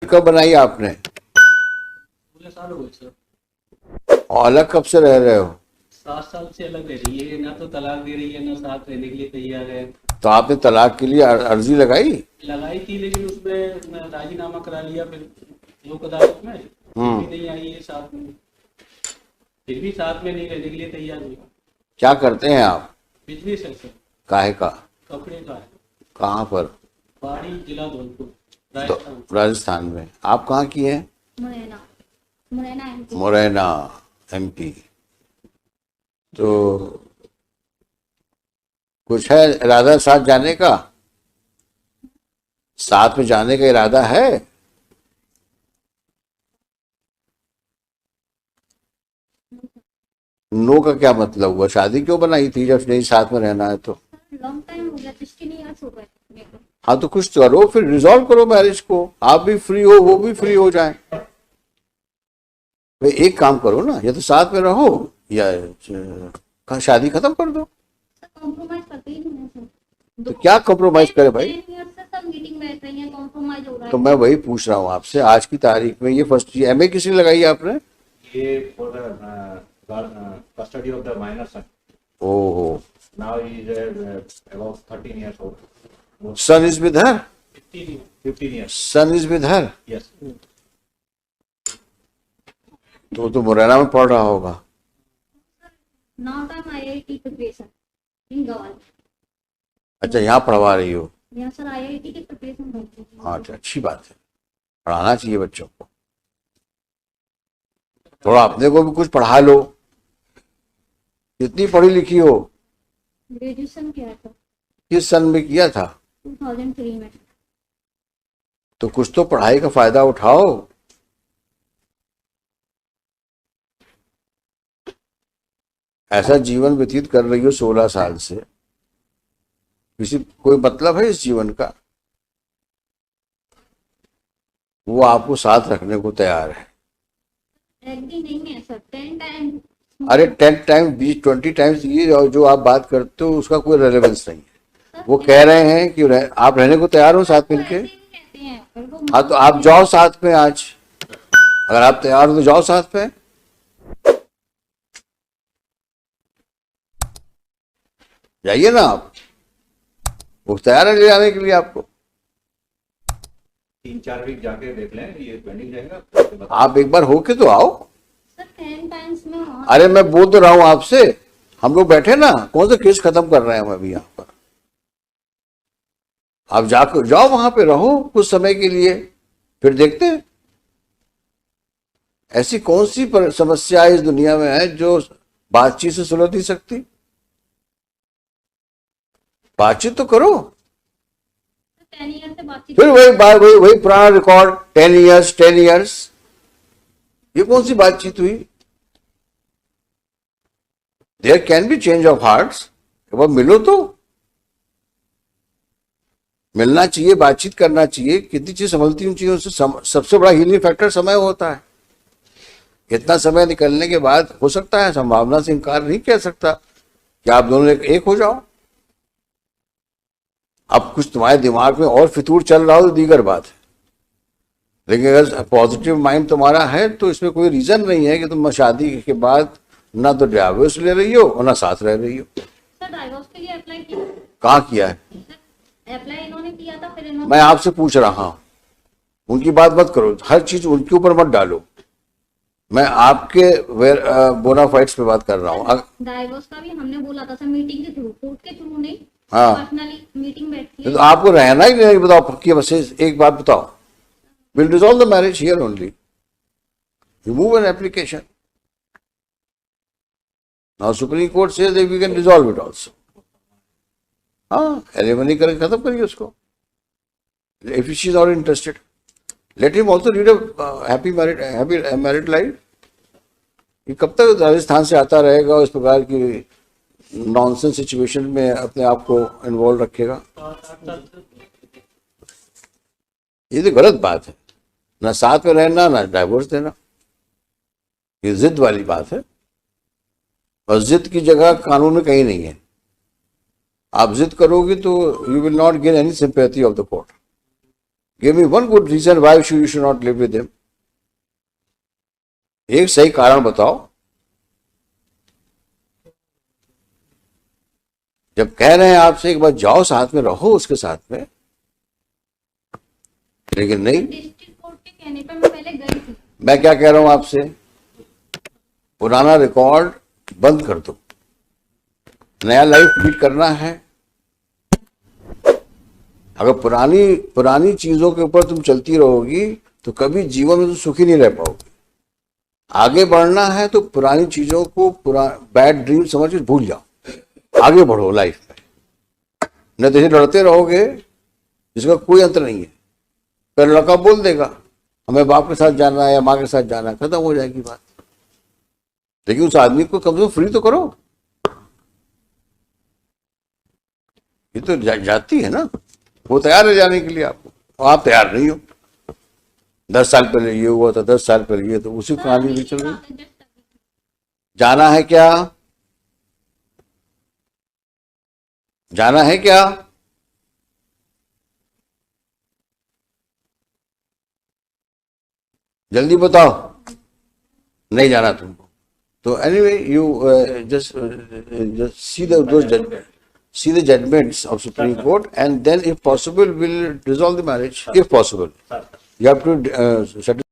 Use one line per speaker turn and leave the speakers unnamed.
कब बनाई आपने?
16 साल हो गए सर।
और अलग कब से रह रहे हो?
7 साल से अलग रह रही है, ना तो तलाक दे रही है ना साथ रहने के लिए तैयार है।
तो आपने तलाक के लिए अर्जी लगाई?
लगाई थी लेकिन उसमें राजीनामा करा लिया फिर लोक अदालत में, फिर भी नहीं आई है साथ में, फिर भी साथ में नहीं रहने के लिए तैयार हुआ।
क्या करते हैं आप?
बिजनेस है सर,
काहे का?
कपड़े का है।
कहाँ पर?
पहाड़ी जिला धौलपुर,
तो
राजस्थान।
राजस्थान में। आप कहाँ की हैं?
मुरैना। मुरैना एमपी।
मुरैना एमपी। तो कुछ है इरादा साथ जाने का? साथ में जाने का इरादा है? नो का क्या मतलब हुआ? शादी क्यों बनाई थी जब नहीं साथ में रहना है तो?
लॉन्ग टाइम हो गया, 16 इयर्स हो गए मेरे को।
हाँ तो कुछ करो, फिर रिजॉल्व करो मैरिज को। आप भी फ्री हो, वो भी फ्री हो जाए। भाई एक काम करो ना, या तो साथ में रहो या शादी खत्म कर दो।
सर कॉम्प्रोमाइज करते ही नहीं है सर।
तो क्या कॉम्प्रोमाइज करे भाई?
10 ईयर से सब मीटिंग बैठ रही है, कॉम्प्रोमाइज हो रहा है।
तो मैं वही पूछ रहा हूँ आपसे, आज की तारीख में ये फर्स्ट एमए किसने लगाई आपने?
ये for the custody of the minor son.
ओहो।
Now he is about 13 years old.
Son is with her?
15 years.
Son is with her?
Yes.
तो मुरैना में पढ़ रहा होगा।
Now time IIT preparation in Gwalior.
अच्छा, यहाँ पढ़वा रही हो?
यहाँ सर आईआईटी की प्रिपरेशन होती है।
हाँ, अच्छा, अच्छी बात है, पढ़ाना चाहिए बच्चों को। थोड़ा अपने को भी कुछ पढ़ा लो। कितनी पढ़ी लिखी हो?
ग्रेजुएशन किया था
किस सन में किया था?
2003 में।
तो कुछ तो पढ़ाई का फायदा उठाओ। ऐसा जीवन व्यतीत कर रही हो 16 साल से, किसी कोई मतलब है इस जीवन का? वो आपको साथ रखने को तैयार है।
एग्री नहीं है सर, 10 टाइम।
अरे 10 टाइम 20 20 टाइम्स ये जो आप बात करते हो उसका कोई रेलेवेंस नहीं है। वो कह रहे हैं कि आप रहने को तैयार हो साथ मिलके।
कहते हैं
हाँ तो आप जाओ साथ में आज, अगर आप तैयार हो तो जाओ साथ में। जाइए ना आप, वो तैयार है ले जाने के लिए आपको।
3-4 वीक जाके देख लें, ये पेंडिंग रहेगा।
आप एक बार होके तो आओ।
सर 10 टाइम्स में।
अरे मैं बोल तो रहा हूं आपसे, हम लोग बैठे ना, कौन सा केस खत्म कर रहे हैं हम अभी यहाँ पर। आप जाकर जाओ वहां पे, रहो कुछ समय के लिए, फिर देखते हैं। ऐसी कौन सी समस्या इस दुनिया में है जो बातचीत से सुलझ नहीं सकती? बातचीत तो करो।
10 ईयर से बातचीत।
फिर वही पुराना रिकॉर्ड, 10 इयर्स 10 इयर्स, ये कौन सी बातचीत हुई? There can be change of hearts. एक बार मिलो तो, मिलना चाहिए, बातचीत करना चाहिए। कितनी चीज संभलती उन चीजों से। सबसे बड़ा हीलिंग फैक्टर समय होता है। इतना समय निकलने के बाद हो सकता है, संभावना से इनकार नहीं कह सकता कि आप दोनों एक हो जाओ। अब कुछ तुम्हारे दिमाग में और फितूर चल रहा हो तो दीगर बात है, लेकिन अगर पॉजिटिव माइंड तुम्हारा है तो इसमें कोई रीजन नहीं है कि तुम शादी के बाद ना तो डिवोर्स ले रही हो और ना साथ रह रही हो।
सर डाइवोर्स के लिए अप्लाई किया?
कहाँ किया है?
अप्लाई इन्होंने किया था, फिर इन्होंने।
मैं आपसे पूछ रहा हूं, उनकी बात मत करो, हर चीज उनके ऊपर मत डालो। मैं आपके बोनाफाइड्स पे बात कर रहा हूँ।
डाइवोर्स का भी हमने बोला था सर, मीटिंग के थ्रू, कोर्ट के थ्रू नहीं।
हाँ।
पर्सनली मीटिंग बैठती है।
तो आपको रहना ही नहीं, बताओ पक्की बस एक बात बताओ। Will resolve the marriage here only, remove an application. Now supreme court says that we can resolve it also. हाँ, एलिमनी करके खत्म करिए उसको। If she is not interested, let him also lead a happy married life. ये कब तक राजस्थान से आता रहेगा, इस प्रकार की नॉनसेंस सिचुएशन में अपने आप को इन्वॉल्व रखेगा? ये तो गलत बात है। ना साथ में रहना, ना डाइवोर्स देना, ये जिद वाली बात है। और जिद की जगह कानून में कहीं नहीं है। आप जिद करोगे तो you will not gain any sympathy of the court. Give me one good reason why you should not live with him. एक सही कारण बताओ. जब कह रहे हैं आपसे एक बार जाओ साथ में रहो उसके साथ में, लेकिन नहीं.
डिस्ट्रिक्ट कोर्ट के कहने पे मैं पहले गई थी.
मैं क्या कह रहा हूं आपसे, पुराना रिकॉर्ड बंद कर दो, नया लाइफ लीड करना है. अगर पुरानी चीजों के ऊपर तुम चलती रहोगी तो कभी जीवन में तुम सुखी नहीं रह पाओगे. आगे बढ़ना है तो पुरानी चीजों को बैड ड्रीम समझ के भूल जाओ, आगे बढ़ो लाइफ में. न तो लड़ते रहोगे जिसका कोई अंत नहीं है. फिर लड़का बोल देगा हमें बाप के साथ जाना है या माँ के साथ जाना है, खत्म हो जाएगी बात. लेकिन उस आदमी को कम से कम फ्री तो करो. ये तो जाती है ना, वो तैयार है जाने के लिए आपको, और आप तैयार नहीं हो. 10 साल पहले ये हुआ था, 10 साल पहले ये, तो उसी कहानी भी चल रही. जाना है क्या? जाना है क्या? जल्दी बताओ. नहीं जाना तुमको. तो anyway you just see the judgments of Supreme Court, and then if possible will resolve the marriage. If possible, you have to settle